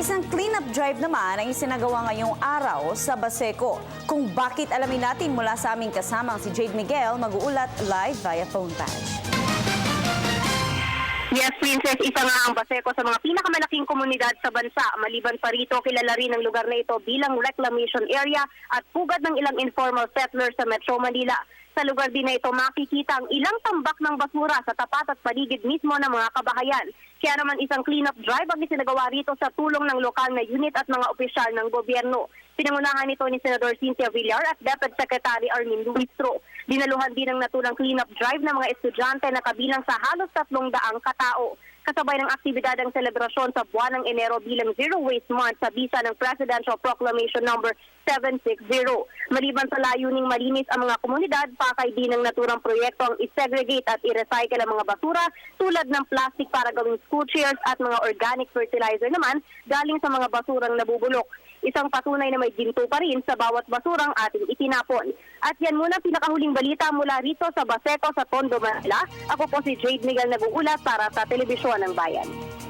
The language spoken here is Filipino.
Isang cleanup drive naman ang isinagawa ngayong araw sa Baseco. Kung bakit, alamin natin mula sa aming kasamang si Jade Miguel, mag-uulat live via phone patch. Yes, Princess, isa nga ang Baseco sa mga pinakamalaking komunidad sa bansa. Maliban pa rito, kilala rin ang lugar na ito bilang reclamation area at pugad ng ilang informal settlers sa Metro Manila. Sa lugar din na ito makikita ang ilang tambak ng basura sa tapat at paligid mismo ng mga kabahayan. Kaya naman isang cleanup drive ang isinagawa rito sa tulong ng lokal na unit at mga opisyal ng gobyerno. Pinangunahan nito ni Senador Cynthia Villar at Deputy Secretary Armin Luistro. Dinaluhan din ng natulang cleanup drive ng mga estudyante na kabilang sa halos 300 katao. Kasabay ng aktibidad ang selebrasyon sa buwan ng Enero bilang Zero Waste Month sa bisa ng Presidential Proclamation number 760. Maliban sa layuning malinis ang mga komunidad, pakay din ng naturang proyekto ang i-segregate at i-recycle ang mga basura tulad ng plastic para gawing school chairs at mga organic fertilizer naman galing sa mga basurang nabubulok. Isang patunay na may ginto pa rin sa bawat basurang ating itinapon. At yan muna pinakahuling balita mula rito sa Baseco sa Tondo, Manila. Ako po si Jade Miguel, nag-uulat para sa Telebisyon ng Bayan.